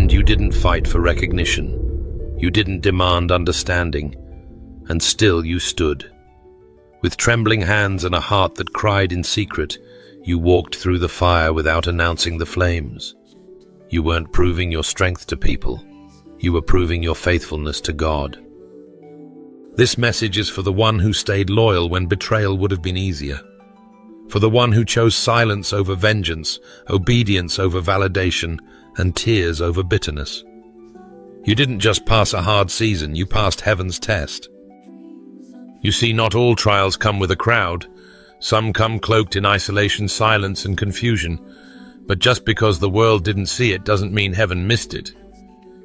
And you didn't fight for recognition. You didn't demand understanding. And still you stood. With trembling hands and a heart that cried in secret, you walked through the fire without announcing the flames. You weren't proving your strength to people. You were proving your faithfulness to God. This message is for the one who stayed loyal when betrayal would have been easier. For the one who chose silence over vengeance, obedience over validation, and tears over bitterness. You didn't just pass a hard season, you passed heaven's test. You see, not all trials come with a crowd. Some come cloaked in isolation, silence, and confusion. But just because the world didn't see it doesn't mean heaven missed it.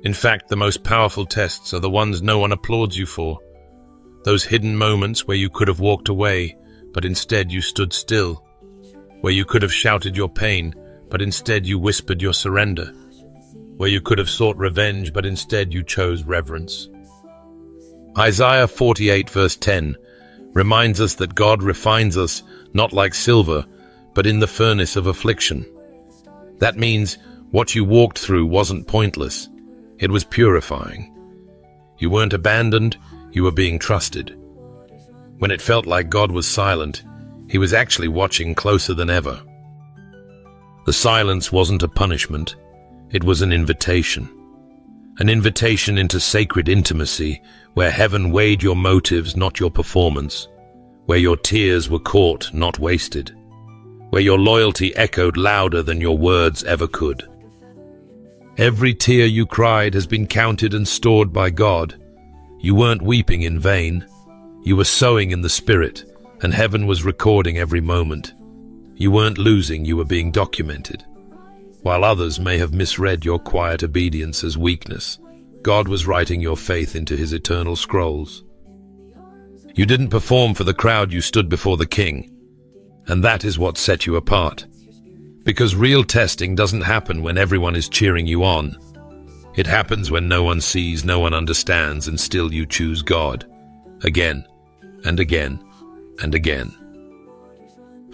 In fact, the most powerful tests are the ones no one applauds you for. Those hidden moments where you could have walked away, but instead you stood still. Where you could have shouted your pain, but instead you whispered your surrender. Where you could have sought revenge, but instead you chose reverence. Isaiah 48 verse 10 reminds us that God refines us not like silver, but in the furnace of affliction. That means what you walked through wasn't pointless. It was purifying. You weren't abandoned, you were being trusted. When it felt like God was silent, he was actually watching closer than ever. The silence wasn't a punishment, it was an invitation. An invitation into sacred intimacy, where heaven weighed your motives, not your performance. Where your tears were caught, not wasted. Where your loyalty echoed louder than your words ever could. Every tear you cried has been counted and stored by God. You weren't weeping in vain. You were sowing in the Spirit, and heaven was recording every moment. You weren't losing, you were being documented. While others may have misread your quiet obedience as weakness, God was writing your faith into his eternal scrolls. You didn't perform for the crowd, you stood before the King. And that is what set you apart. Because real testing doesn't happen when everyone is cheering you on. It happens when no one sees, no one understands, and still you choose God. Again, and again, and again.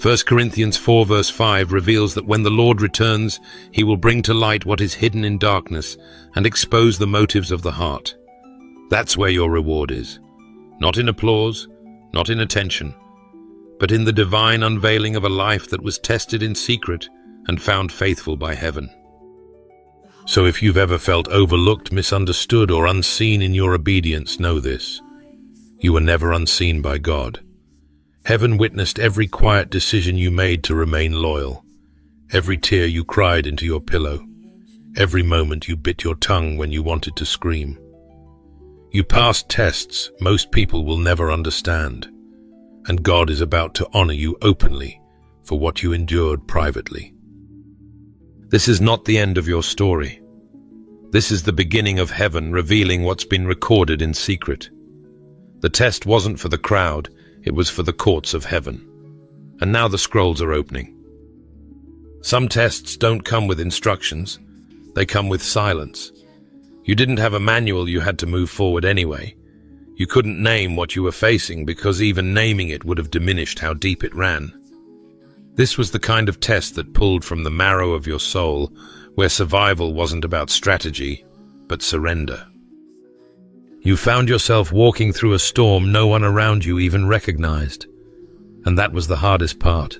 1 Corinthians 4 verse 5 reveals that when the Lord returns, he will bring to light what is hidden in darkness and expose the motives of the heart. That's where your reward is. Not in applause, not in attention, but in the divine unveiling of a life that was tested in secret and found faithful by heaven. So if you've ever felt overlooked, misunderstood, or unseen in your obedience, know this. You were never unseen by God. Heaven witnessed every quiet decision you made to remain loyal, every tear you cried into your pillow, every moment you bit your tongue when you wanted to scream. You passed tests most people will never understand, and God is about to honor you openly for what you endured privately. This is not the end of your story. This is the beginning of heaven revealing what's been recorded in secret. The test wasn't for the crowd, it was for the courts of heaven. And now the scrolls are opening. Some tests don't come with instructions, they come with silence. You didn't have a manual, you had to move forward anyway. You couldn't name what you were facing because even naming it would have diminished how deep it ran. This was the kind of test that pulled from the marrow of your soul, where survival wasn't about strategy, but surrender. You found yourself walking through a storm no one around you even recognized. And that was the hardest part.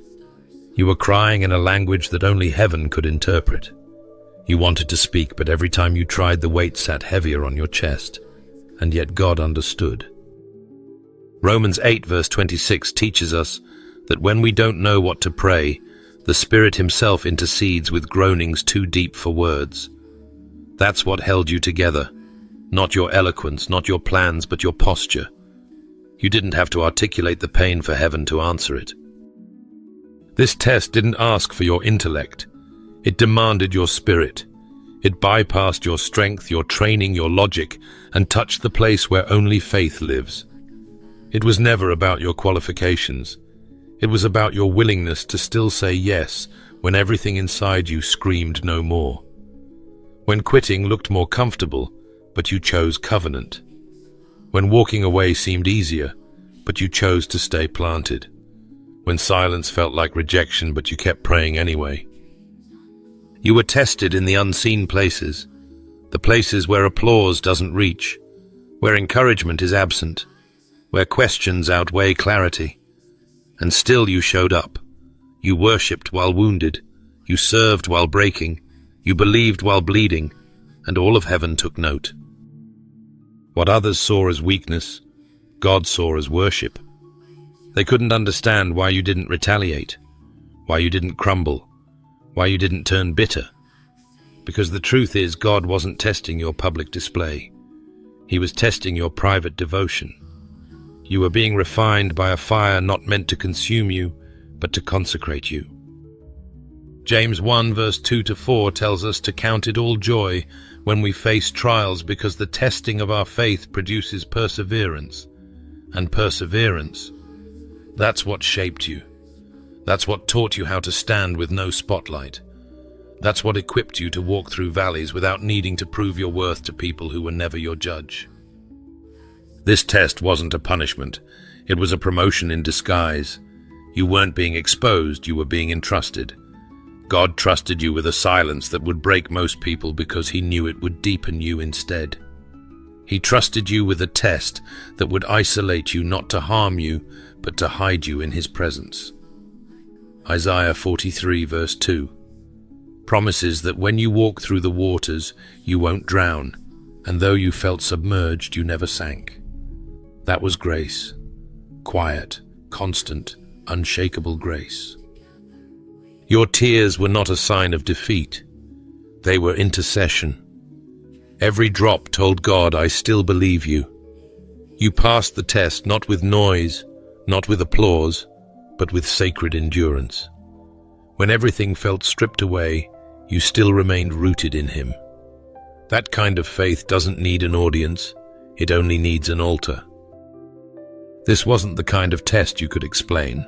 You were crying in a language that only heaven could interpret. You wanted to speak, but every time you tried, the weight sat heavier on your chest. And yet God understood. Romans 8 verse 26 teaches us that when we don't know what to pray, the Spirit himself intercedes with groanings too deep for words. That's what held you together. Not your eloquence, not your plans, but your posture. You didn't have to articulate the pain for heaven to answer it. This test didn't ask for your intellect. It demanded your spirit. It bypassed your strength, your training, your logic, and touched the place where only faith lives. It was never about your qualifications. It was about your willingness to still say yes when everything inside you screamed no more. When quitting looked more comfortable, but you chose covenant. When walking away seemed easier, but you chose to stay planted. When silence felt like rejection, but you kept praying anyway. You were tested in the unseen places, The places where applause doesn't reach, where encouragement is absent, where questions outweigh clarity. And still you showed up. You worshipped while wounded. You served while breaking. You believed while bleeding. And all of heaven took note. What others saw as weakness, God saw as worship. They couldn't understand why you didn't retaliate, why you didn't crumble, why you didn't turn bitter. Because the truth is, God wasn't testing your public display. He was testing your private devotion. You were being refined by a fire not meant to consume you, but to consecrate you. James 1 verse 2-4 tells us to count it all joy when we face trials, because the testing of our faith produces perseverance. And perseverance, that's what shaped you. That's what taught you how to stand with no spotlight. That's what equipped you to walk through valleys without needing to prove your worth to people who were never your judge. This test wasn't a punishment. It was a promotion in disguise. You weren't being exposed, you were being entrusted. God trusted you with a silence that would break most people because he knew it would deepen you instead. He trusted you with a test that would isolate you, not to harm you, but to hide you in his presence. Isaiah 43 verse 2 promises that when you walk through the waters, you won't drown, and though you felt submerged, you never sank. That was grace. Quiet, constant, unshakable grace. Your tears were not a sign of defeat. They were intercession. Every drop told God, I still believe you. You passed the test not with noise, not with applause, but with sacred endurance. When everything felt stripped away, you still remained rooted in him. That kind of faith doesn't need an audience, it only needs an altar. This wasn't the kind of test you could explain,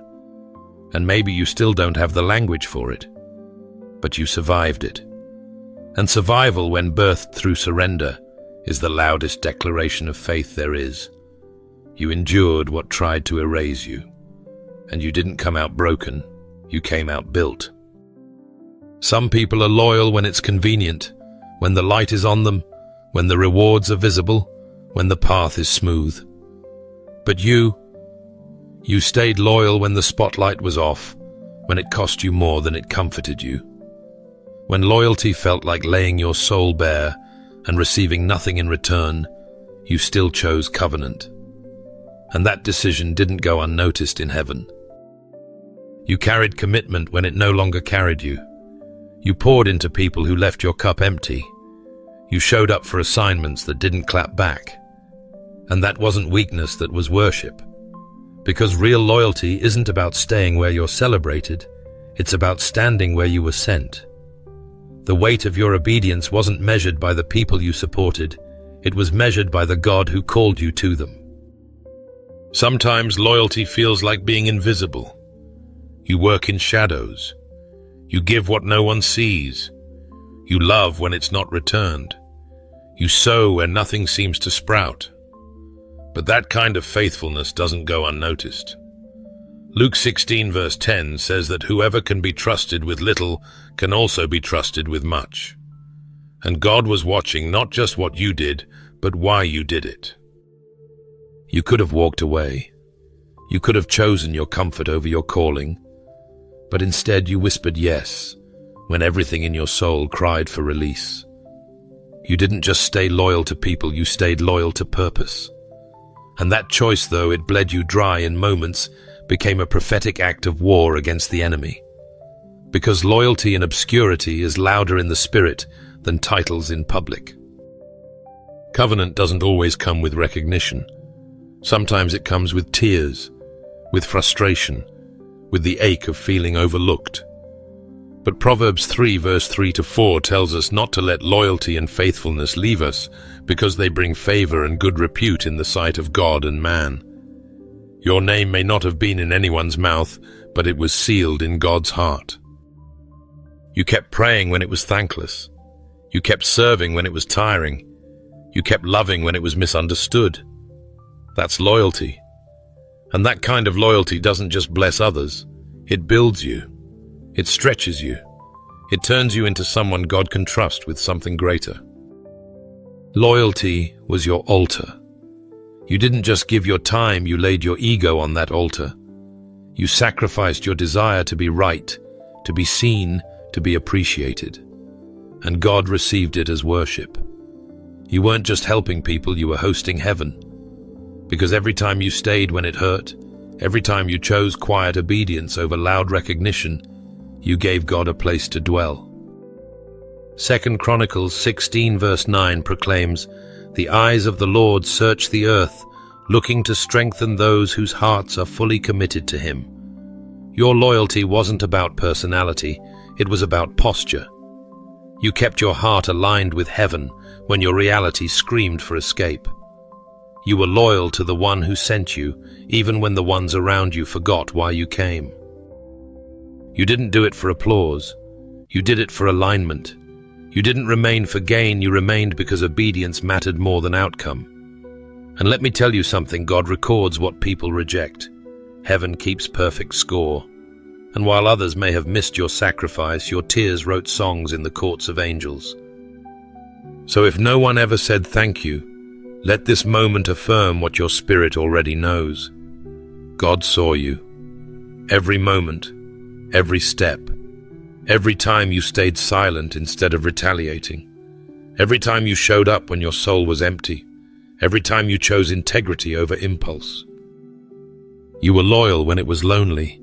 and maybe you still don't have the language for it, but you survived it. And survival, when birthed through surrender, is the loudest declaration of faith there is. You endured what tried to erase you, and you didn't come out broken, you came out built. Some people are loyal when it's convenient, when the light is on them, when the rewards are visible, when the path is smooth. But you stayed loyal when the spotlight was off, when it cost you more than it comforted you. When loyalty felt like laying your soul bare and receiving nothing in return, you still chose covenant. And that decision didn't go unnoticed in heaven. You carried commitment when it no longer carried you. You poured into people who left your cup empty. You showed up for assignments that didn't clap back. And that wasn't weakness, that was worship. Because real loyalty isn't about staying where you're celebrated, it's about standing where you were sent. The weight of your obedience wasn't measured by the people you supported, it was measured by the God who called you to them. Sometimes loyalty feels like being invisible. You work in shadows. You give what no one sees. You love when it's not returned. You sow where nothing seems to sprout. But that kind of faithfulness doesn't go unnoticed. Luke 16 verse 10 says that whoever can be trusted with little can also be trusted with much. And God was watching not just what you did, but why you did it. You could have walked away. You could have chosen your comfort over your calling. But instead you whispered yes, when everything in your soul cried for release. You didn't just stay loyal to people, you stayed loyal to purpose. And that choice, though it bled you dry in moments, became a prophetic act of war against the enemy. Because loyalty in obscurity is louder in the spirit than titles in public. Covenant doesn't always come with recognition. Sometimes it comes with tears, with frustration, with the ache of feeling overlooked. But Proverbs 3 verse 3-4 tells us not to let loyalty and faithfulness leave us, because they bring favor and good repute in the sight of God and man. Your name may not have been in anyone's mouth, but it was sealed in God's heart. You kept praying when it was thankless. You kept serving when it was tiring. You kept loving when it was misunderstood. That's loyalty. And that kind of loyalty doesn't just bless others, it builds you. It stretches you. It turns you into someone God can trust with something greater. Loyalty was your altar. You didn't just give your time, you laid your ego on that altar. You sacrificed your desire to be right, to be seen, to be appreciated. And God received it as worship. You weren't just helping people, you were hosting heaven. Because every time you stayed when it hurt, every time you chose quiet obedience over loud recognition, you gave God a place to dwell. 2 Chronicles 16 verse 9 proclaims, "The eyes of the Lord search the earth, looking to strengthen those whose hearts are fully committed to Him." Your loyalty wasn't about personality, it was about posture. You kept your heart aligned with heaven when your reality screamed for escape. You were loyal to the one who sent you, even when the ones around you forgot why you came. You didn't do it for applause. You did it for alignment. You didn't remain for gain, you remained because obedience mattered more than outcome. And let me tell you something, God records what people reject. Heaven keeps perfect score. And while others may have missed your sacrifice, your tears wrote songs in the courts of angels. So if no one ever said thank you, let this moment affirm what your spirit already knows. God saw you. Every moment, every step, every time you stayed silent instead of retaliating, every time you showed up when your soul was empty, every time you chose integrity over impulse. You were loyal when it was lonely,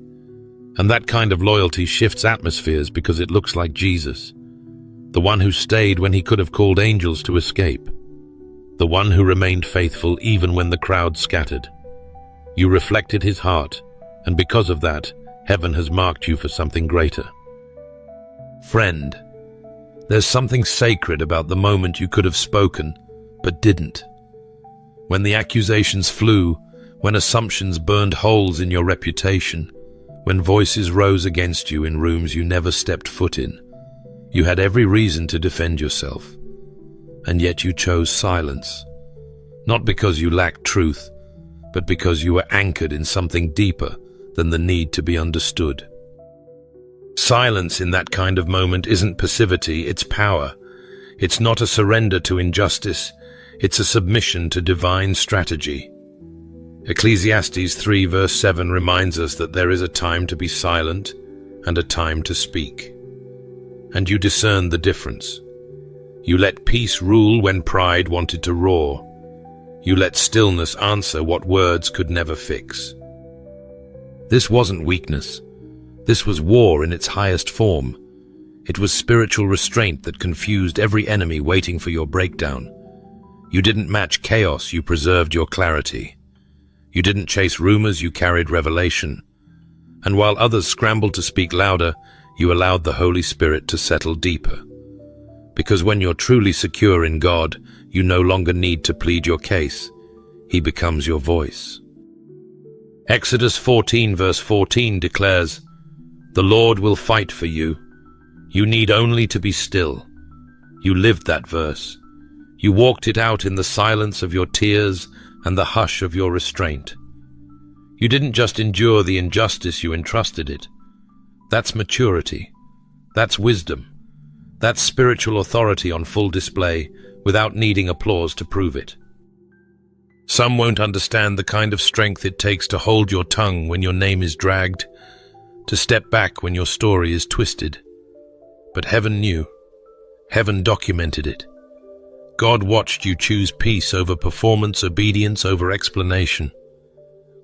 and that kind of loyalty shifts atmospheres because it looks like Jesus, the one who stayed when He could have called angels to escape, the one who remained faithful even when the crowd scattered. You reflected His heart, and because of that, heaven has marked you for something greater. Friend, there's something sacred about the moment you could have spoken, but didn't. When the accusations flew, when assumptions burned holes in your reputation, when voices rose against you in rooms you never stepped foot in, you had every reason to defend yourself. And yet you chose silence. Not because you lacked truth, but because you were anchored in something deeper than the need to be understood. Silence in that kind of moment isn't passivity, it's power. It's not a surrender to injustice, it's a submission to divine strategy. Ecclesiastes 3 verse 7 reminds us that there is a time to be silent and a time to speak. And you discerned the difference. You let peace rule when pride wanted to roar. You let stillness answer what words could never fix. This wasn't weakness. This was war in its highest form. It was spiritual restraint that confused every enemy waiting for your breakdown. You didn't match chaos, you preserved your clarity. You didn't chase rumors, you carried revelation. And while others scrambled to speak louder, you allowed the Holy Spirit to settle deeper. Because when you're truly secure in God, you no longer need to plead your case. He becomes your voice. Exodus 14 verse 14 declares, "The Lord will fight for you. You need only to be still." You lived that verse. You walked it out in the silence of your tears and the hush of your restraint. You didn't just endure the injustice, you entrusted it. That's maturity. That's wisdom. That's spiritual authority on full display without needing applause to prove it. Some won't understand the kind of strength it takes to hold your tongue when your name is dragged, to step back when your story is twisted. But heaven knew. Heaven documented it. God watched you choose peace over performance, obedience over explanation.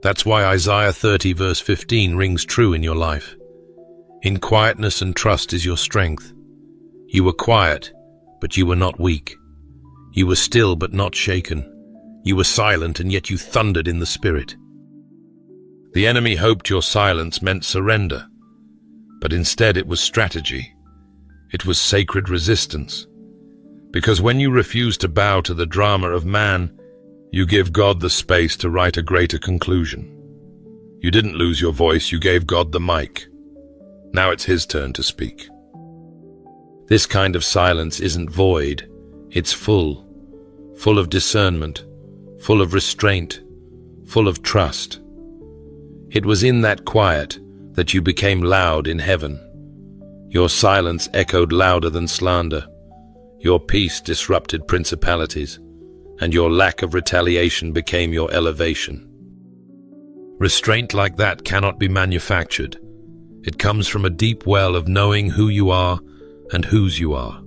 That's why Isaiah 30 verse 15 rings true in your life. In quietness and trust is your strength. You were quiet, but you were not weak. You were still but not shaken. You were silent, and yet you thundered in the Spirit. The enemy hoped your silence meant surrender, but instead it was strategy. It was sacred resistance. Because when you refuse to bow to the drama of man, you give God the space to write a greater conclusion. You didn't lose your voice, you gave God the mic. Now it's His turn to speak. This kind of silence isn't void, it's full of discernment, full of restraint, full of trust. It was in that quiet that you became loud in heaven. Your silence echoed louder than slander. Your peace disrupted principalities, and your lack of retaliation became your elevation. Restraint like that cannot be manufactured. It comes from a deep well of knowing who you are and whose you are.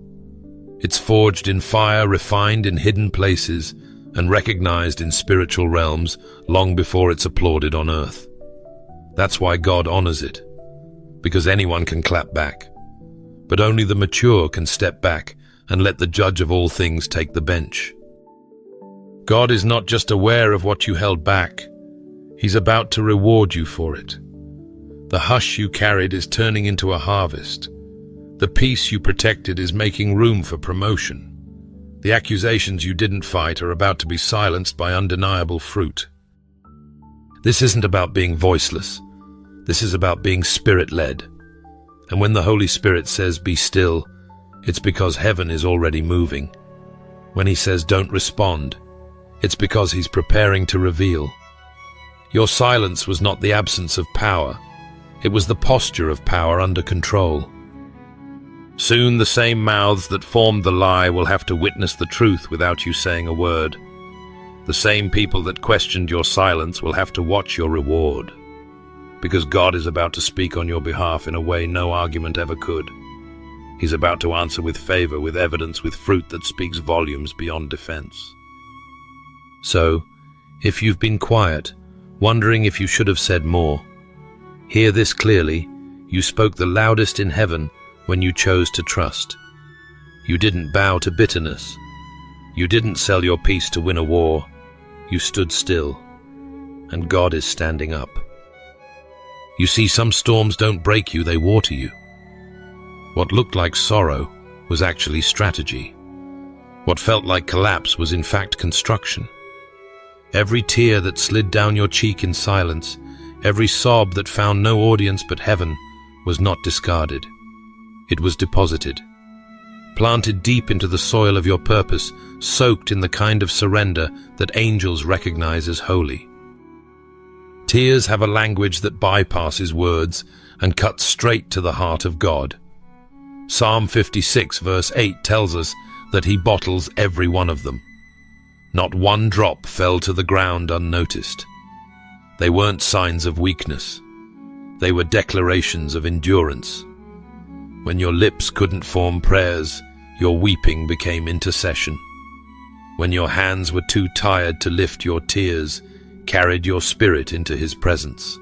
It's forged in fire, refined in hidden places, and recognized in spiritual realms long before it's applauded on earth. That's why God honors it, because anyone can clap back. But only the mature can step back and let the judge of all things take the bench. God is not just aware of what you held back. He's about to reward you for it. The hush you carried is turning into a harvest. The peace you protected is making room for promotion. The accusations you didn't fight are about to be silenced by undeniable fruit. This isn't about being voiceless. This is about being Spirit-led. And when the Holy Spirit says, "Be still," it's because heaven is already moving. When he says, "Don't respond," it's because he's preparing to reveal. Your silence was not the absence of power. It was the posture of power under control. Soon the same mouths that formed the lie will have to witness the truth without you saying a word. The same people that questioned your silence will have to watch your reward. Because God is about to speak on your behalf in a way no argument ever could. He's about to answer with favor, with evidence, with fruit that speaks volumes beyond defense. So, if you've been quiet, wondering if you should have said more, hear this clearly: you spoke the loudest in heaven when you chose to trust. You didn't bow to bitterness. You didn't sell your peace to win a war. You stood still, and God is standing up. You see, some storms don't break you, they water you. What looked like sorrow was actually strategy. What felt like collapse was in fact construction. Every tear that slid down your cheek in silence, every sob that found no audience but heaven, was not discarded. It was deposited, planted deep into the soil of your purpose, soaked in the kind of surrender that angels recognize as holy. Tears have a language that bypasses words and cuts straight to the heart of God. Psalm 56 verse 8 tells us that he bottles every one of them. Not one drop fell to the ground unnoticed. They weren't signs of weakness. They were declarations of endurance. When your lips couldn't form prayers, your weeping became intercession. When your hands were too tired to lift, your tears carried your spirit into his presence.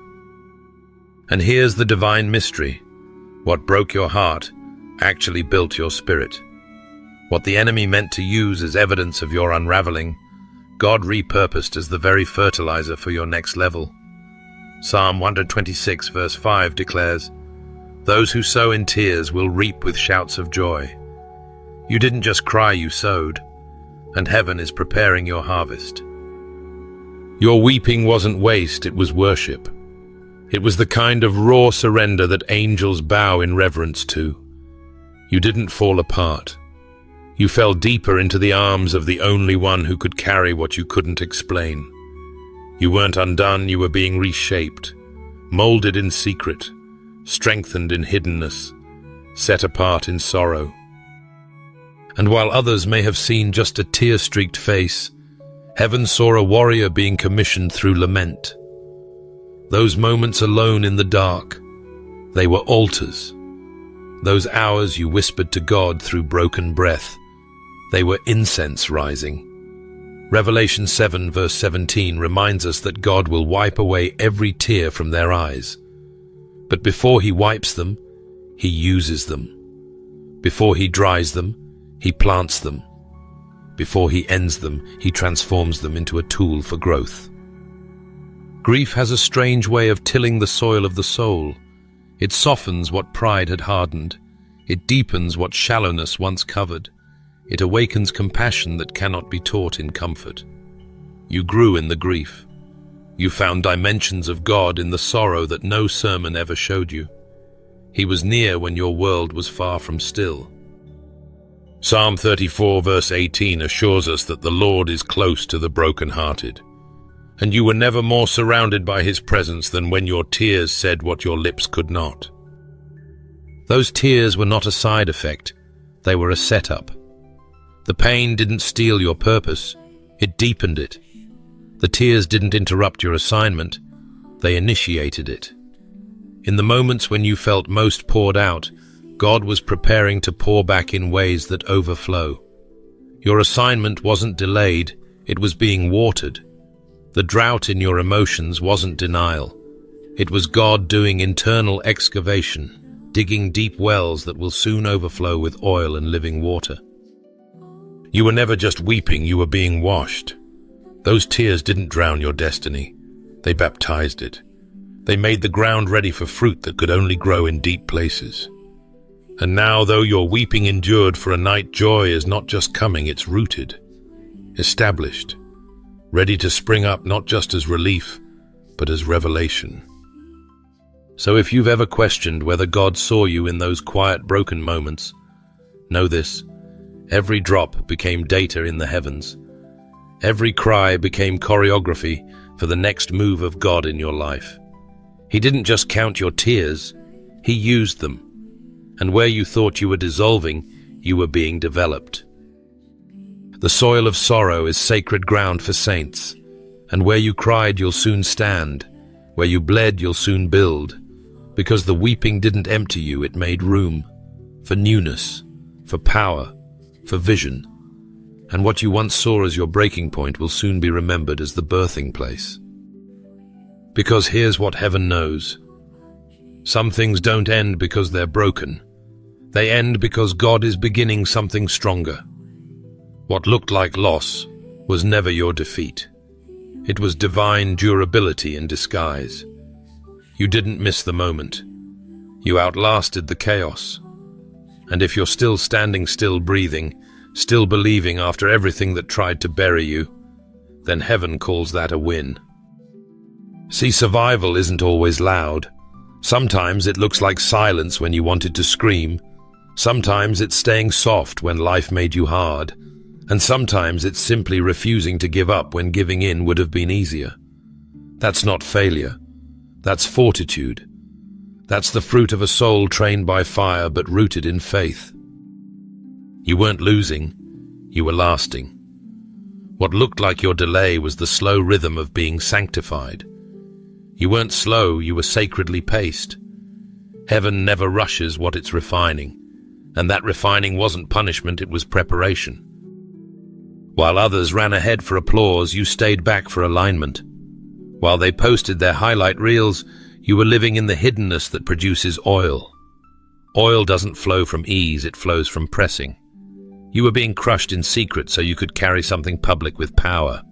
And here's the divine mystery. What broke your heart actually built your spirit. What the enemy meant to use as evidence of your unraveling, God repurposed as the very fertilizer for your next level. Psalm 126 verse 5 declares, "Those who sow in tears will reap with shouts of joy." You didn't just cry, you sowed, and heaven is preparing your harvest. Your weeping wasn't waste, it was worship. It was the kind of raw surrender that angels bow in reverence to. You didn't fall apart. You fell deeper into the arms of the only one who could carry what you couldn't explain. You weren't undone, you were being reshaped, molded in secret, strengthened in hiddenness, set apart in sorrow. And while others may have seen just a tear-streaked face, heaven saw a warrior being commissioned through lament. Those moments alone in the dark, they were altars. Those hours you whispered to God through broken breath, they were incense rising. Revelation 7 verse 17 reminds us that God will wipe away every tear from their eyes. But before he wipes them, he uses them. Before he dries them, he plants them. Before he ends them, he transforms them into a tool for growth. Grief has a strange way of tilling the soil of the soul. It softens what pride had hardened. It deepens what shallowness once covered. It awakens compassion that cannot be taught in comfort. You grew in the grief. You found dimensions of God in the sorrow that no sermon ever showed you. He was near when your world was far from still. Psalm 34 verse 18 assures us that the Lord is close to the brokenhearted. And you were never more surrounded by his presence than when your tears said what your lips could not. Those tears were not a side effect, they were a setup. The pain didn't steal your purpose, it deepened it. The tears didn't interrupt your assignment, they initiated it. In the moments when you felt most poured out, God was preparing to pour back in ways that overflow. Your assignment wasn't delayed, it was being watered. The drought in your emotions wasn't denial. It was God doing internal excavation, digging deep wells that will soon overflow with oil and living water. You were never just weeping, you were being washed. Those tears didn't drown your destiny. They baptized it. They made the ground ready for fruit that could only grow in deep places. And now, though your weeping endured for a night, joy is not just coming, it's rooted, established, ready to spring up not just as relief, but as revelation. So if you've ever questioned whether God saw you in those quiet, broken moments, know this: every drop became data in the heavens. Every cry became choreography for the next move of God in your life. He didn't just count your tears, He used them. And where you thought you were dissolving, you were being developed. The soil of sorrow is sacred ground for saints, and where you cried, you'll soon stand. Where you bled, you'll soon build. Because the weeping didn't empty you, it made room for newness, for power, for vision. And what you once saw as your breaking point will soon be remembered as the birthing place. Because here's what heaven knows. Some things don't end because they're broken. They end because God is beginning something stronger. What looked like loss was never your defeat. It was divine durability in disguise. You didn't miss the moment. You outlasted the chaos. And if you're still standing, still breathing, still believing after everything that tried to bury you, then heaven calls that a win. See, survival isn't always loud. Sometimes it looks like silence when you wanted to scream. Sometimes it's staying soft when life made you hard. And sometimes it's simply refusing to give up when giving in would have been easier. That's not failure. That's fortitude. That's the fruit of a soul trained by fire but rooted in faith. You weren't losing, you were lasting. What looked like your delay was the slow rhythm of being sanctified. You weren't slow, you were sacredly paced. Heaven never rushes what it's refining, and that refining wasn't punishment, it was preparation. While others ran ahead for applause, you stayed back for alignment. While they posted their highlight reels, you were living in the hiddenness that produces oil. Oil doesn't flow from ease, it flows from pressing. You were being crushed in secret so you could carry something public with power.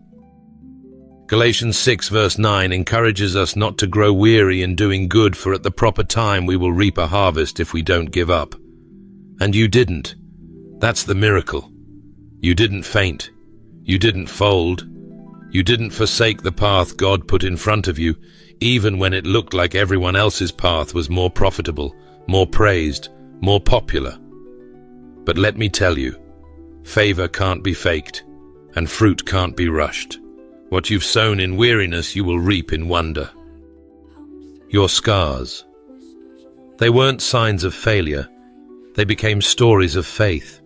Galatians 6 verse 9 encourages us not to grow weary in doing good, for at the proper time we will reap a harvest if we don't give up. And you didn't. That's the miracle. You didn't faint. You didn't fold. You didn't forsake the path God put in front of you, even when it looked like everyone else's path was more profitable, more praised, more popular. But let me tell you, favor can't be faked, and fruit can't be rushed. What you've sown in weariness, you will reap in wonder. Your scars. They weren't signs of failure. They became stories of faith.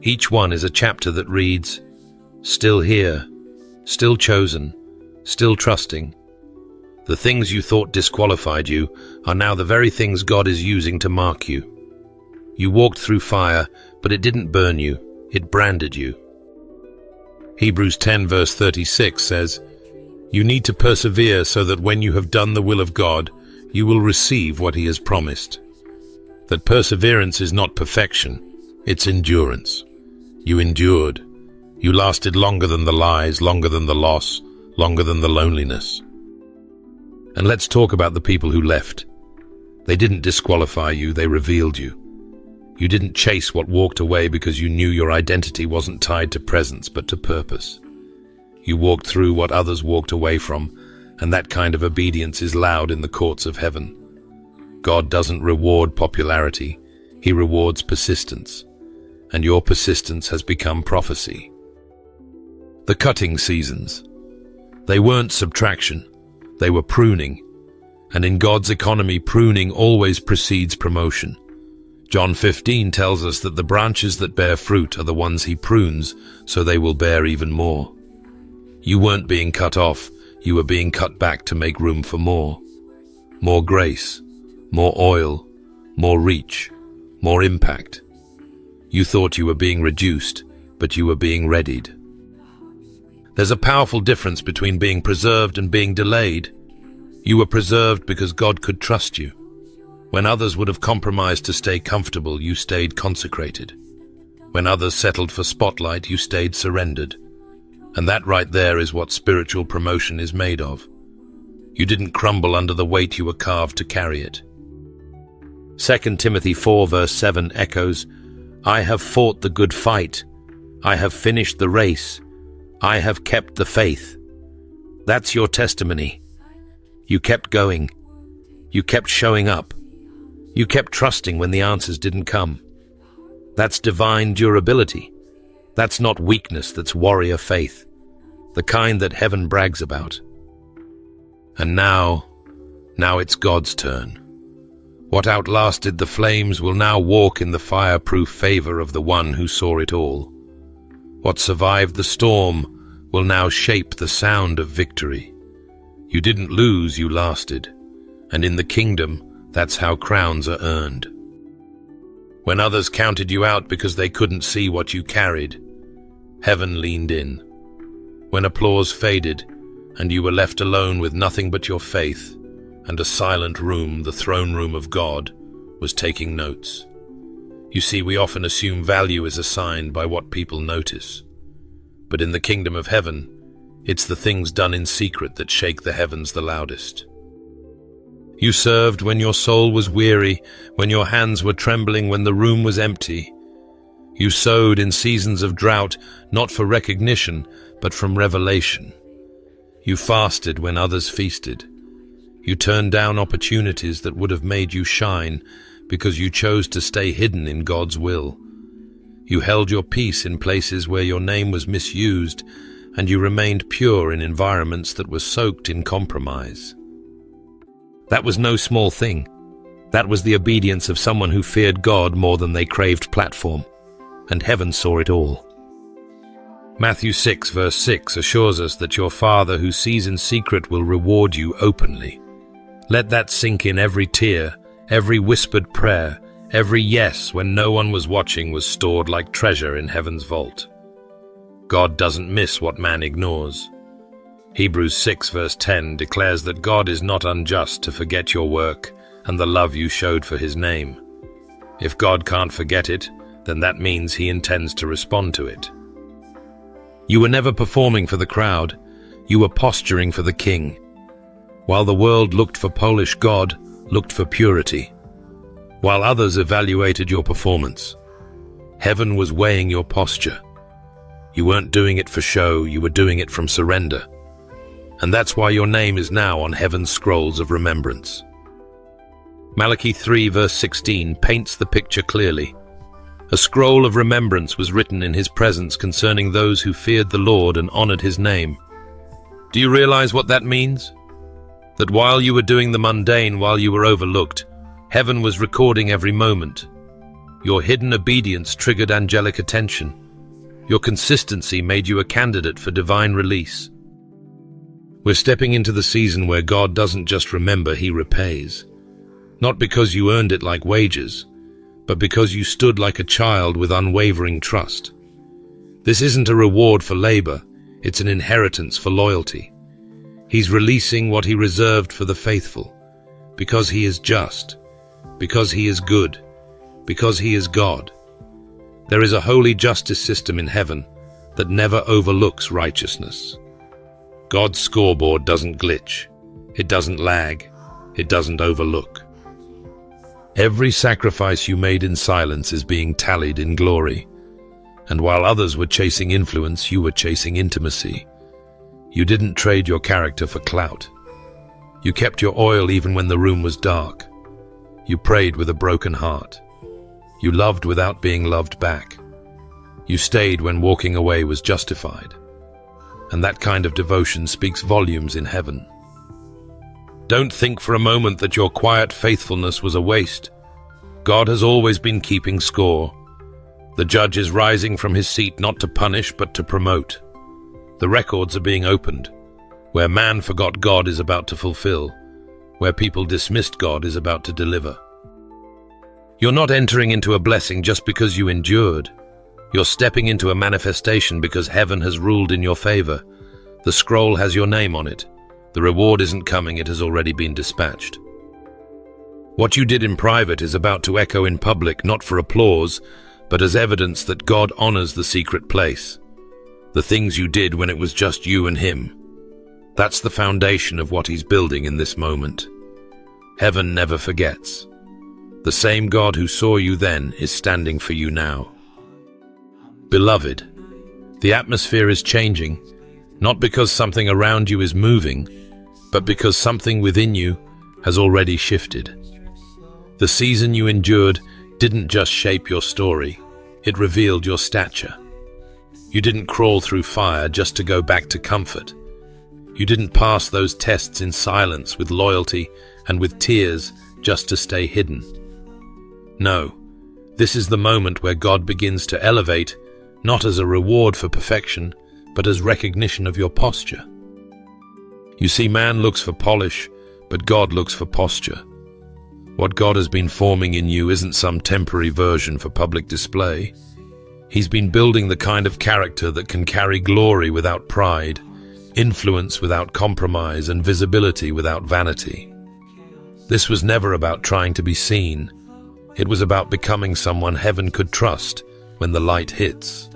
Each one is a chapter that reads, still here, still chosen, still trusting. The things you thought disqualified you are now the very things God is using to mark you. You walked through fire, but it didn't burn you, it branded you. Hebrews 10 verse 36 says, you need to persevere so that when you have done the will of God, you will receive what He has promised. That perseverance is not perfection, it's endurance. You endured. You lasted longer than the lies, longer than the loss, longer than the loneliness. And let's talk about the people who left. They didn't disqualify you, they revealed you. You didn't chase what walked away because you knew your identity wasn't tied to presence but to purpose. You walked through what others walked away from, and that kind of obedience is loud in the courts of heaven. God doesn't reward popularity, He rewards persistence. And your persistence has become prophecy. The cutting seasons. They weren't subtraction, they were pruning. And in God's economy, pruning always precedes promotion. John 15 tells us that the branches that bear fruit are the ones he prunes, so they will bear even more. You weren't being cut off, you were being cut back to make room for more. More grace, more oil, more reach, more impact. You thought you were being reduced, but you were being readied. There's a powerful difference between being preserved and being delayed. You were preserved because God could trust you. When others would have compromised to stay comfortable, you stayed consecrated. When others settled for spotlight, you stayed surrendered. And that right there is what spiritual promotion is made of. You didn't crumble under the weight, you were carved to carry it. 2 Timothy 4 verse 7 echoes, I have fought the good fight. I have finished the race. I have kept the faith. That's your testimony. You kept going. You kept showing up. You kept trusting when the answers didn't come. That's divine durability. That's not weakness, that's warrior faith, the kind that heaven brags about. And now it's God's turn. What outlasted the flames will now walk in the fireproof favor of the one who saw it all. What survived the storm will now shape the sound of victory. You didn't lose, you lasted. And in the kingdom, that's how crowns are earned. When others counted you out because they couldn't see what you carried, heaven leaned in. When applause faded and you were left alone with nothing but your faith and a silent room, the throne room of God was taking notes. You see, we often assume value is assigned by what people notice. But in the kingdom of heaven, it's the things done in secret that shake the heavens the loudest. You served when your soul was weary, when your hands were trembling, when the room was empty. You sowed in seasons of drought, not for recognition, but from revelation. You fasted when others feasted. You turned down opportunities that would have made you shine because you chose to stay hidden in God's will. You held your peace in places where your name was misused, and you remained pure in environments that were soaked in compromise. That was no small thing. That was the obedience of someone who feared God more than they craved platform, and heaven saw it all. Matthew 6 verse 6 assures us that your Father who sees in secret will reward you openly. Let that sink in. Every tear, every whispered prayer, every yes when no one was watching was stored like treasure in heaven's vault. God doesn't miss what man ignores. Hebrews 6 verse 10 declares that God is not unjust to forget your work and the love you showed for his name. If God can't forget it, then that means he intends to respond to it. You were never performing for the crowd, you were posturing for the King. While the world looked for Polish, God looked for purity. While others evaluated your performance, heaven was weighing your posture. You weren't doing it for show, you were doing it from surrender. And that's why your name is now on heaven's scrolls of remembrance. Malachi 3 verse 16 paints the picture clearly. A scroll of remembrance was written in his presence concerning those who feared the Lord and honored his name. Do you realize what that means? That while you were doing the mundane, while you were overlooked, heaven was recording every moment. Your hidden obedience triggered angelic attention. Your consistency made you a candidate for divine release. We're stepping into the season where God doesn't just remember, he repays. Not because you earned it like wages, but because you stood like a child with unwavering trust. This isn't a reward for labor, it's an inheritance for loyalty. He's releasing what he reserved for the faithful, because he is just, because he is good, because he is God. There is a holy justice system in heaven that never overlooks righteousness. God's scoreboard doesn't glitch, it doesn't lag, it doesn't overlook. Every sacrifice you made in silence is being tallied in glory. And while others were chasing influence, you were chasing intimacy. You didn't trade your character for clout. You kept your oil even when the room was dark. You prayed with a broken heart. You loved without being loved back. You stayed when walking away was justified. And that kind of devotion speaks volumes in heaven. Don't think for a moment that your quiet faithfulness was a waste. God has always been keeping score. The judge is rising from his seat not to punish but to promote. The records are being opened. Where man forgot, God is about to fulfill. Where people dismissed, God is about to deliver. You're not entering into a blessing just because you endured. You're stepping into a manifestation because heaven has ruled in your favor. The scroll has your name on it. The reward isn't coming, it has already been dispatched. What you did in private is about to echo in public, not for applause, but as evidence that God honors the secret place. The things you did when it was just you and him. That's the foundation of what he's building in this moment. Heaven never forgets. The same God who saw you then is standing for you now. Beloved, the atmosphere is changing, not because something around you is moving, but because something within you has already shifted. The season you endured didn't just shape your story, it revealed your stature. You didn't crawl through fire just to go back to comfort. You didn't pass those tests in silence, with loyalty and with tears, just to stay hidden. No, this is the moment where God begins to elevate, not as a reward for perfection, but as recognition of your posture. You see, man looks for polish, but God looks for posture. What God has been forming in you isn't some temporary version for public display. He's been building the kind of character that can carry glory without pride, influence without compromise, and visibility without vanity. This was never about trying to be seen. It was about becoming someone heaven could trust when the light hits.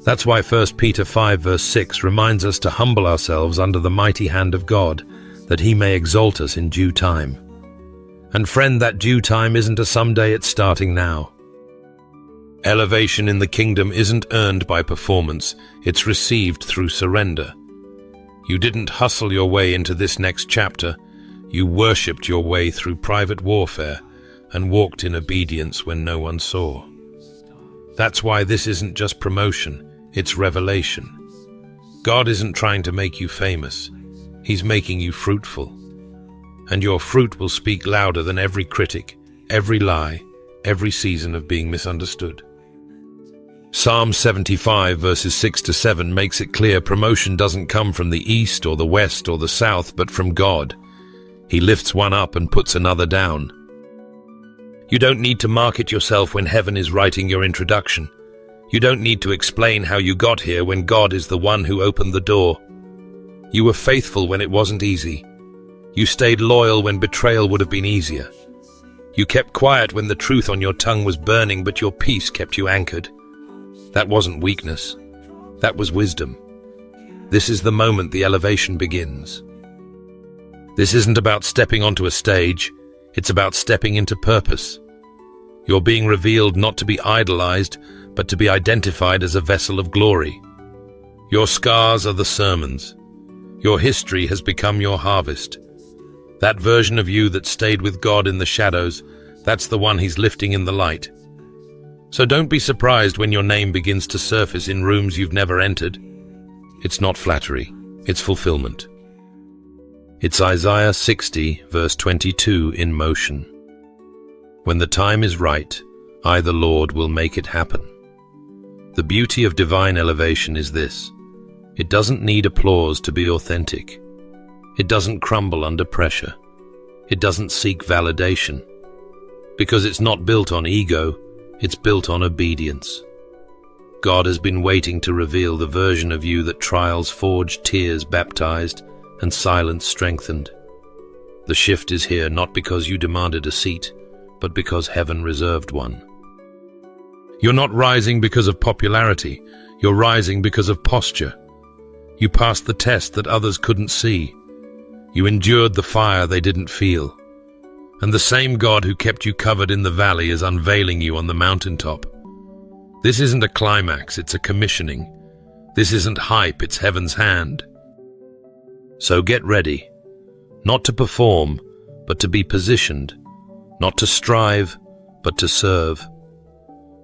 That's why 1 Peter 5 verse 6 reminds us to humble ourselves under the mighty hand of God, that he may exalt us in due time. And friend, that due time isn't a someday, it's starting now. Elevation in the kingdom isn't earned by performance, it's received through surrender. You didn't hustle your way into this next chapter, you worshipped your way through private warfare and walked in obedience when no one saw. That's why this isn't just promotion, it's revelation. God isn't trying to make you famous, he's making you fruitful. And your fruit will speak louder than every critic, every lie, every season of being misunderstood. Psalm 75 verses 6 to 7 makes it clear promotion doesn't come from the east or the west or the south, but from God. He lifts one up and puts another down. You don't need to market yourself when heaven is writing your introduction. You don't need to explain how you got here when God is the one who opened the door. You were faithful when it wasn't easy. You stayed loyal when betrayal would have been easier. You kept quiet when the truth on your tongue was burning, but your peace kept you anchored. That wasn't weakness. That was wisdom. This is the moment the elevation begins. This isn't about stepping onto a stage. It's about stepping into purpose. You're being revealed not to be idolized, but to be identified as a vessel of glory. Your scars are the sermons. Your history has become your harvest. That version of you that stayed with God in the shadows, that's the one he's lifting in the light. So don't be surprised when your name begins to surface in rooms you've never entered. It's not flattery, it's fulfillment. It's Isaiah 60, verse 22 in motion. When the time is right, I, the Lord, will make it happen. The beauty of divine elevation is this: it doesn't need applause to be authentic. It doesn't crumble under pressure. It doesn't seek validation. Because it's not built on ego, it's built on obedience. God has been waiting to reveal the version of you that trials forged, tears baptized, and silence strengthened. The shift is here not because you demanded a seat, but because heaven reserved one. You're not rising because of popularity, you're rising because of posture. You passed the test that others couldn't see. You endured the fire they didn't feel. And the same God who kept you covered in the valley is unveiling you on the mountaintop. This isn't a climax, it's a commissioning. This isn't hype, it's heaven's hand. So get ready, not to perform, but to be positioned, not to strive, but to serve.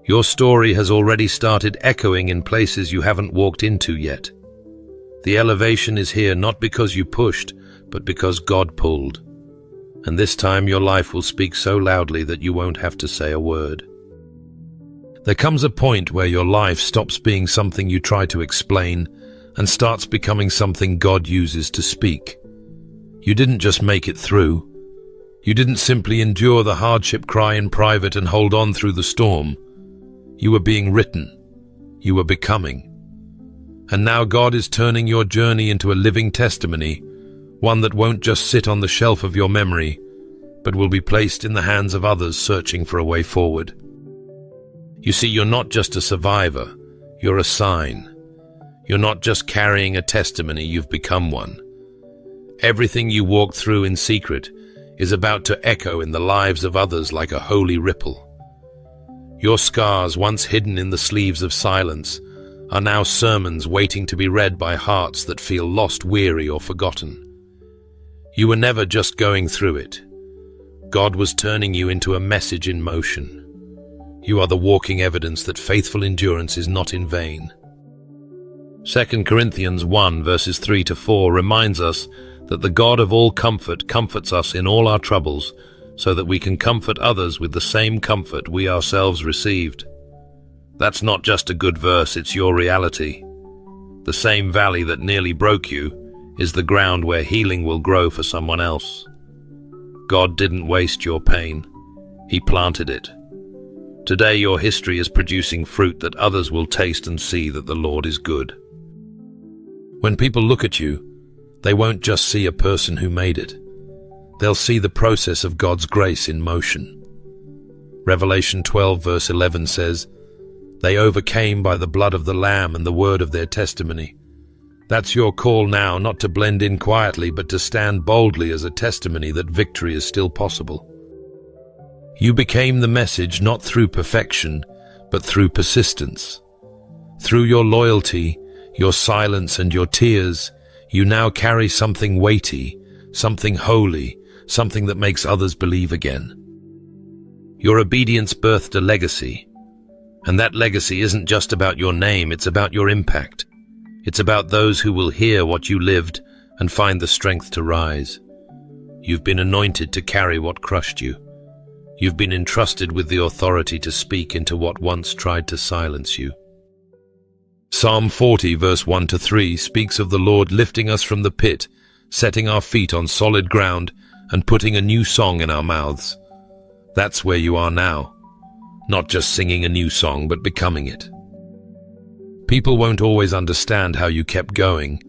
Your story has already started echoing in places you haven't walked into yet. The elevation is here not because you pushed, but because God pulled. And this time your life will speak so loudly that you won't have to say a word. There comes a point where your life stops being something you try to explain and starts becoming something God uses to speak. You didn't just make it through. You didn't simply endure the hardship, cry in private, and hold on through the storm. You were being written. You were becoming. And now God is turning your journey into a living testimony, one that won't just sit on the shelf of your memory, but will be placed in the hands of others searching for a way forward. You see, you're not just a survivor, you're a sign. You're not just carrying a testimony, you've become one. Everything you walked through in secret is about to echo in the lives of others like a holy ripple. Your scars, once hidden in the sleeves of silence, are now sermons waiting to be read by hearts that feel lost, weary, or forgotten. You were never just going through it. God was turning you into a message in motion. You are the walking evidence that faithful endurance is not in vain. 2 Corinthians 1 verses 3-4 reminds us that the God of all comfort comforts us in all our troubles, so that we can comfort others with the same comfort we ourselves received. That's not just a good verse, it's your reality. The same valley that nearly broke you is the ground where healing will grow for someone else. God didn't waste your pain. He planted it. Today your history is producing fruit that others will taste and see that the Lord is good. When people look at you, they won't just see a person who made it. They'll see the process of God's grace in motion. Revelation 12 verse 11 says, "They overcame by the blood of the Lamb and the word of their testimony." That's your call now, not to blend in quietly, but to stand boldly as a testimony that victory is still possible. You became the message not through perfection, but through persistence. Through your loyalty, your silence, and your tears, you now carry something weighty, something holy, something that makes others believe again. Your obedience birthed a legacy, and that legacy isn't just about your name, it's about your impact. It's about those who will hear what you lived and find the strength to rise. You've been anointed to carry what crushed you. You've been entrusted with the authority to speak into what once tried to silence you. Psalm 40 verse 1-3 speaks of the Lord lifting us from the pit, setting our feet on solid ground, and putting a new song in our mouths. That's where you are now. Not just singing a new song, but becoming it. People won't always understand how you kept going,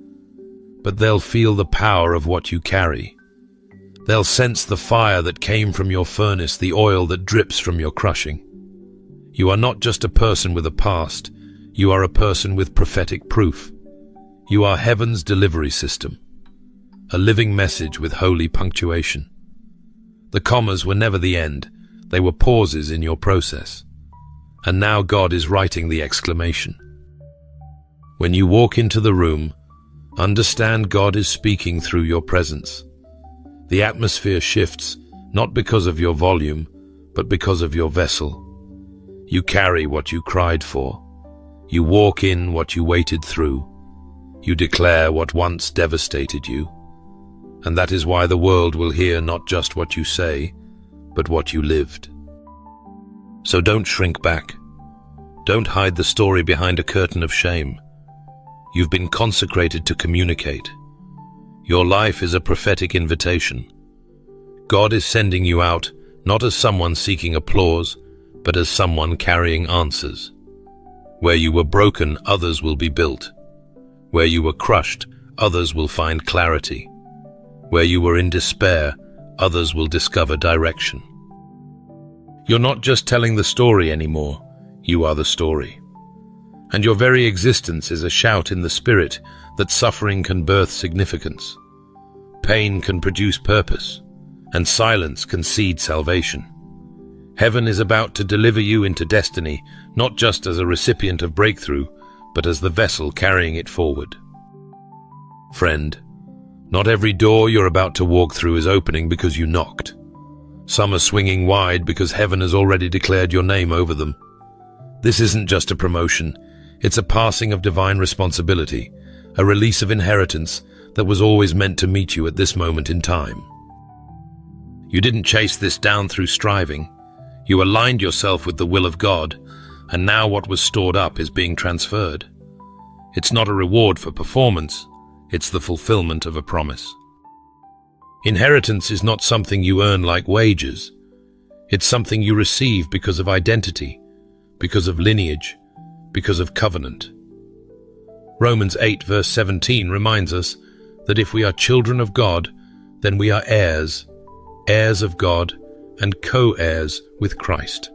but they'll feel the power of what you carry. They'll sense the fire that came from your furnace, the oil that drips from your crushing. You are not just a person with a past, you are a person with prophetic proof. You are heaven's delivery system, a living message with holy punctuation. The commas were never the end, they were pauses in your process. And now God is writing the exclamation. When you walk into the room, understand God is speaking through your presence. The atmosphere shifts, not because of your volume, but because of your vessel. You carry what you cried for. You walk in what you waited through. You declare what once devastated you. And that is why the world will hear not just what you say, but what you lived. So don't shrink back. Don't hide the story behind a curtain of shame. You've been consecrated to communicate. Your life is a prophetic invitation. God is sending you out, not as someone seeking applause, but as someone carrying answers. Where you were broken, others will be built. Where you were crushed, others will find clarity. Where you were in despair, others will discover direction. You're not just telling the story anymore, you are the story. And your very existence is a shout in the spirit that suffering can birth significance. Pain can produce purpose, and silence can seed salvation. Heaven is about to deliver you into destiny, not just as a recipient of breakthrough, but as the vessel carrying it forward. Friend, not every door you're about to walk through is opening because you knocked. Some are swinging wide because heaven has already declared your name over them. This isn't just a promotion, it's a passing of divine responsibility, a release of inheritance that was always meant to meet you at this moment in time. You didn't chase this down through striving. You aligned yourself with the will of God, and now what was stored up is being transferred. It's not a reward for performance, it's the fulfillment of a promise. Inheritance is not something you earn like wages. It's something you receive because of identity, because of lineage, because of covenant. Romans 8 verse 17 reminds us that if we are children of God, then we are heirs, heirs of God and co-heirs with Christ.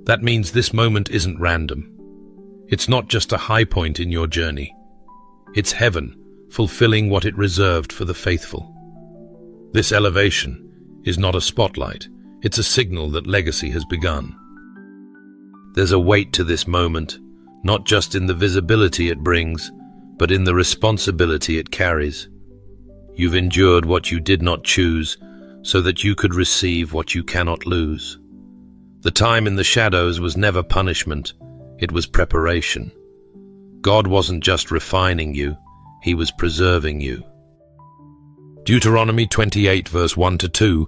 That means this moment isn't random. It's not just a high point in your journey. It's heaven fulfilling what it reserved for the faithful. This elevation is not a spotlight, it's a signal that legacy has begun. There's a weight to this moment, not just in the visibility it brings, but in the responsibility it carries. You've endured what you did not choose, so that you could receive what you cannot lose. The time in the shadows was never punishment, it was preparation. God wasn't just refining you, He was preserving you. Deuteronomy 28 verse 1-2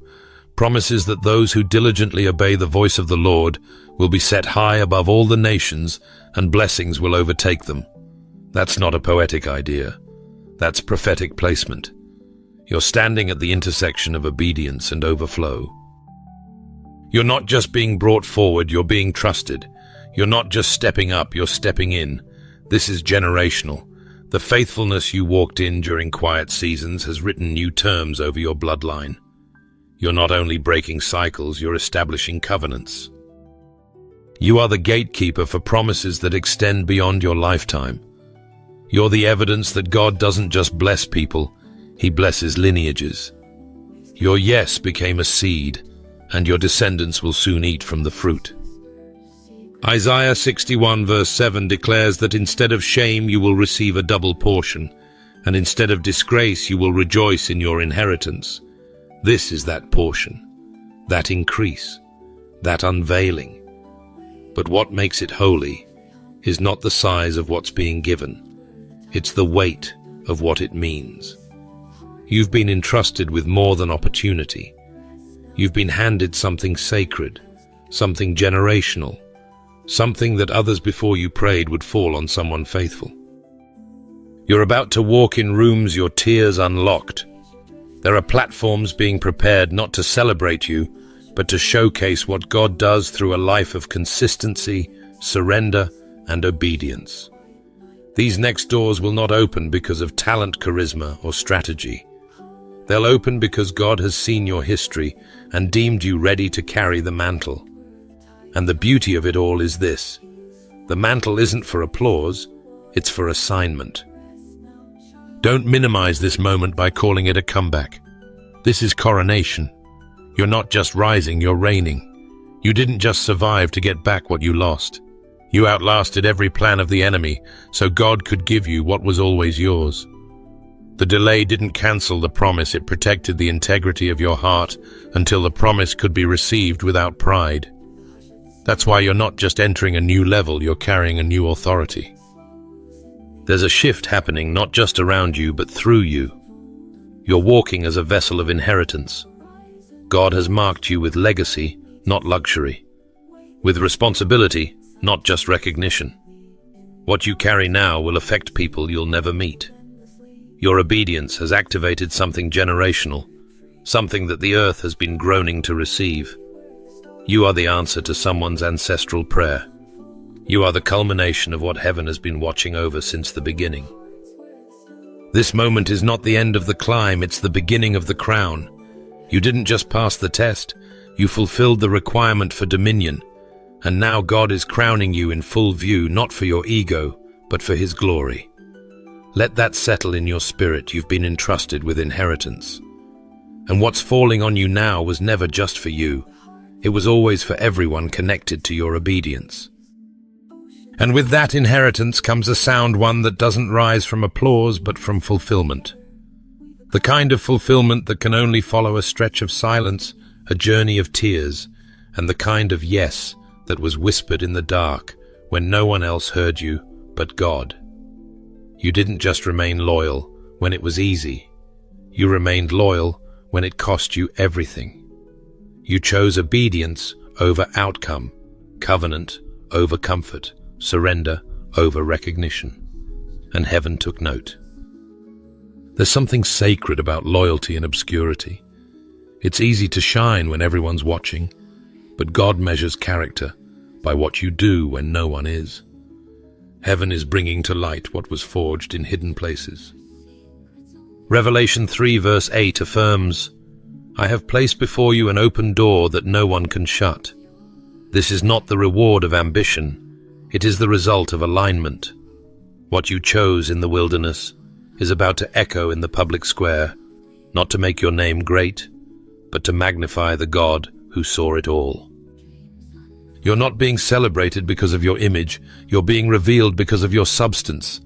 promises that those who diligently obey the voice of the Lord will be set high above all the nations, and blessings will overtake them. That's not a poetic idea. That's prophetic placement. You're standing at the intersection of obedience and overflow. You're not just being brought forward, you're being trusted. You're not just stepping up, you're stepping in. This is generational. The faithfulness you walked in during quiet seasons has written new terms over your bloodline. You're not only breaking cycles, you're establishing covenants. You are the gatekeeper for promises that extend beyond your lifetime. You're the evidence that God doesn't just bless people, He blesses lineages. Your yes became a seed, and your descendants will soon eat from the fruit. Isaiah 61 verse 7 declares that instead of shame you will receive a double portion, and instead of disgrace you will rejoice in your inheritance. This is that portion, that increase, that unveiling. But what makes it holy is not the size of what's being given, it's the weight of what it means. You've been entrusted with more than opportunity. You've been handed something sacred, something generational, something that others before you prayed would fall on someone faithful. You're about to walk in rooms your tears unlocked. There are platforms being prepared not to celebrate you, but to showcase what God does through a life of consistency, surrender, and obedience. These next doors will not open because of talent, charisma, or strategy. They'll open because God has seen your history and deemed you ready to carry the mantle. And the beauty of it all is this: the mantle isn't for applause, it's for assignment. Don't minimize this moment by calling it a comeback. This is coronation. You're not just rising, you're reigning. You didn't just survive to get back what you lost. You outlasted every plan of the enemy, so God could give you what was always yours. The delay didn't cancel the promise, it protected the integrity of your heart until the promise could be received without pride. That's why you're not just entering a new level, you're carrying a new authority. There's a shift happening not just around you, but through you. You're walking as a vessel of inheritance. God has marked you with legacy, not luxury. With responsibility, not just recognition. What you carry now will affect people you'll never meet. Your obedience has activated something generational, something that the earth has been groaning to receive. You are the answer to someone's ancestral prayer. You are the culmination of what heaven has been watching over since the beginning. This moment is not the end of the climb, it's the beginning of the crown. You didn't just pass the test, you fulfilled the requirement for dominion. And now God is crowning you in full view, not for your ego, but for His glory. Let that settle in your spirit. You've been entrusted with inheritance. And what's falling on you now was never just for you. It was always for everyone connected to your obedience. And with that inheritance comes a sound, one that doesn't rise from applause, but from fulfillment. The kind of fulfillment that can only follow a stretch of silence, a journey of tears, and the kind of yes that was whispered in the dark when no one else heard you but God. You didn't just remain loyal when it was easy. You remained loyal when it cost you everything. You chose obedience over outcome, covenant over comfort, surrender over recognition. And heaven took note. There's something sacred about loyalty and obscurity. It's easy to shine when everyone's watching, but God measures character by what you do when no one is. Heaven is bringing to light what was forged in hidden places. Revelation 3 verse 8 affirms, "I have placed before you an open door that no one can shut." This is not the reward of ambition, it is the result of alignment. What you chose in the wilderness is about to echo in the public square, not to make your name great, but to magnify the God who saw it all. You're not being celebrated because of your image, you're being revealed because of your substance.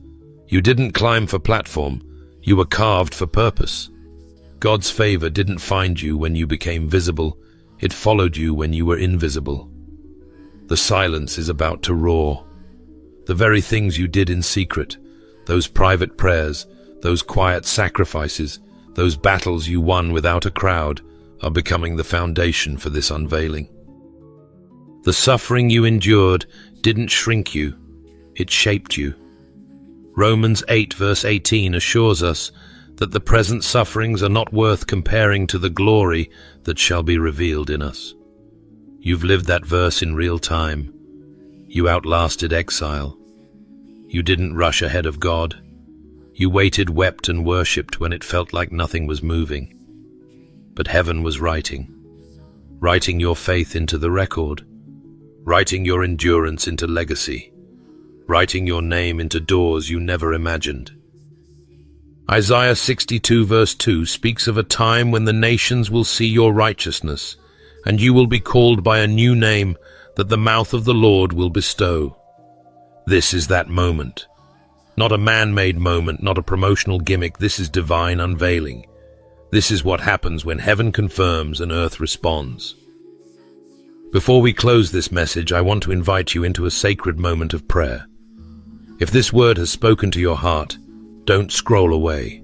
You didn't climb for platform, you were carved for purpose. God's favor didn't find you when you became visible, it followed you when you were invisible. The silence is about to roar. The very things you did in secret, those private prayers, those quiet sacrifices, those battles you won without a crowd, are becoming the foundation for this unveiling. The suffering you endured didn't shrink you, it shaped you. Romans 8 verse 18 assures us that the present sufferings are not worth comparing to the glory that shall be revealed in us. You've lived that verse in real time. You outlasted exile. You didn't rush ahead of God. You waited, wept, and worshipped when it felt like nothing was moving. But heaven was writing your faith into the record, writing your endurance into legacy, writing your name into doors you never imagined. Isaiah 62 verse 2 speaks of a time when the nations will see your righteousness, and you will be called by a new name that the mouth of the Lord will bestow. This is that moment. Not a man-made moment, not a promotional gimmick, this is divine unveiling. This is what happens when heaven confirms and earth responds. Before we close this message, I want to invite you into a sacred moment of prayer. If this word has spoken to your heart, don't scroll away.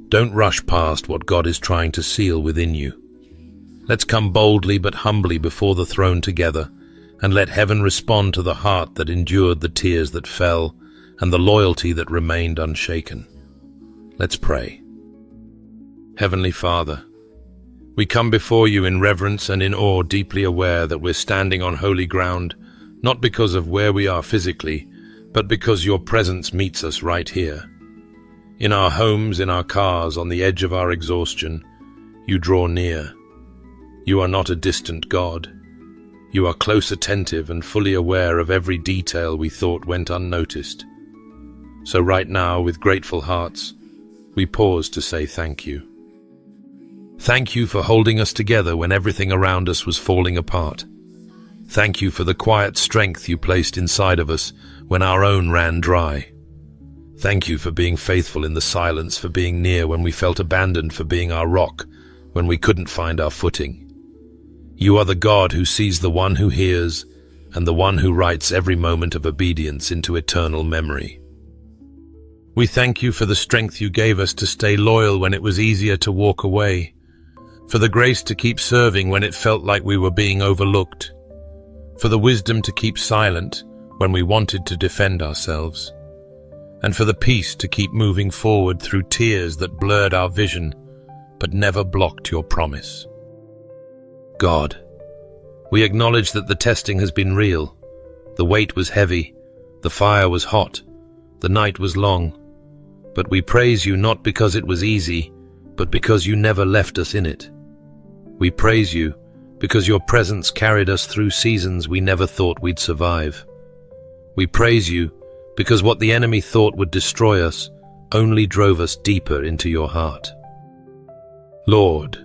Don't rush past what God is trying to seal within you. Let's come boldly but humbly before the throne together, and let heaven respond to the heart that endured the tears that fell and the loyalty that remained unshaken. Let's pray. Heavenly Father, we come before you in reverence and in awe, deeply aware that we're standing on holy ground, not because of where we are physically, but because your presence meets us right here. In our homes, in our cars, on the edge of our exhaustion, you draw near. You are not a distant God. You are close, attentive, and fully aware of every detail we thought went unnoticed. So right now, with grateful hearts, we pause to say thank you. Thank you for holding us together when everything around us was falling apart. Thank you for the quiet strength you placed inside of us when our own ran dry. Thank you for being faithful in the silence, for being near when we felt abandoned, for being our rock when we couldn't find our footing. You are the God who sees the one who hears and the one who writes every moment of obedience into eternal memory. We thank you for the strength you gave us to stay loyal when it was easier to walk away, for the grace to keep serving when it felt like we were being overlooked, for the wisdom to keep silent when we wanted to defend ourselves, and for the peace to keep moving forward through tears that blurred our vision but never blocked your promise. God, we acknowledge that the testing has been real. The weight was heavy, the fire was hot, the night was long, but we praise you not because it was easy, but because you never left us in it. We praise you because your presence carried us through seasons we never thought we'd survive. We praise you because what the enemy thought would destroy us only drove us deeper into your heart. Lord,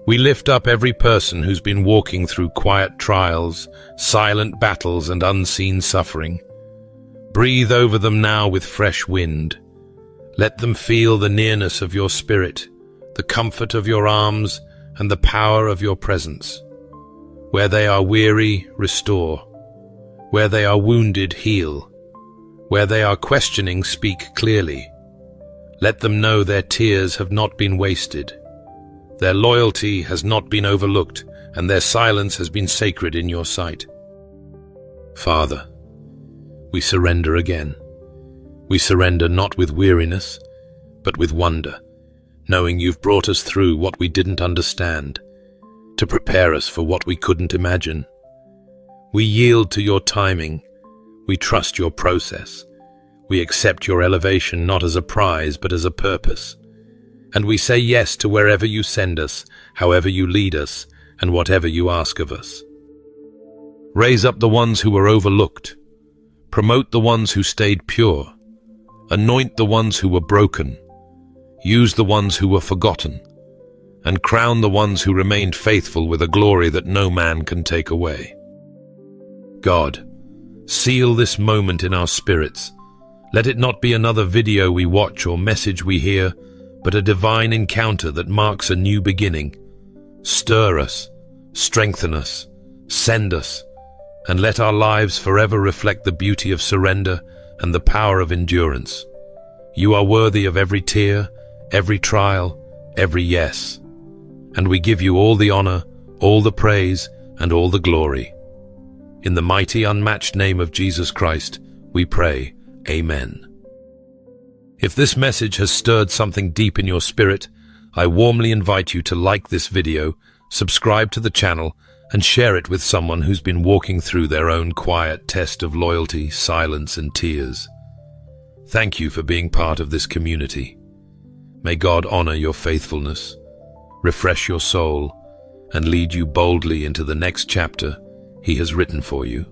we lift up every person who's been walking through quiet trials, silent battles, and unseen suffering. Breathe over them now with fresh wind. Let them feel the nearness of your spirit, the comfort of your arms, and the power of your presence. Where they are weary, restore. Where they are wounded, heal. Where they are questioning, speak clearly. Let them know their tears have not been wasted. Their loyalty has not been overlooked, and their silence has been sacred in your sight. Father, we surrender again. We surrender not with weariness, but with wonder, knowing you've brought us through what we didn't understand, to prepare us for what we couldn't imagine. We yield to your timing. We trust your process. We accept your elevation not as a prize, but as a purpose. And we say yes to wherever you send us, however you lead us, and whatever you ask of us. Raise up the ones who were overlooked. Promote the ones who stayed pure. Anoint the ones who were broken. Use the ones who were forgotten. And crown the ones who remained faithful with a glory that no man can take away. God, seal this moment in our spirits. Let it not be another video we watch or message we hear, but a divine encounter that marks a new beginning. Stir us, strengthen us, send us, and let our lives forever reflect the beauty of surrender and the power of endurance. You are worthy of every tear, every trial, every yes. And we give you all the honor, all the praise, and all the glory. In the mighty, unmatched name of Jesus Christ, we pray, Amen. If this message has stirred something deep in your spirit, I warmly invite you to like this video, subscribe to the channel, and share it with someone who's been walking through their own quiet test of loyalty, silence, and tears. Thank you for being part of this community. May God honor your faithfulness, refresh your soul, and lead you boldly into the next chapter He has written for you.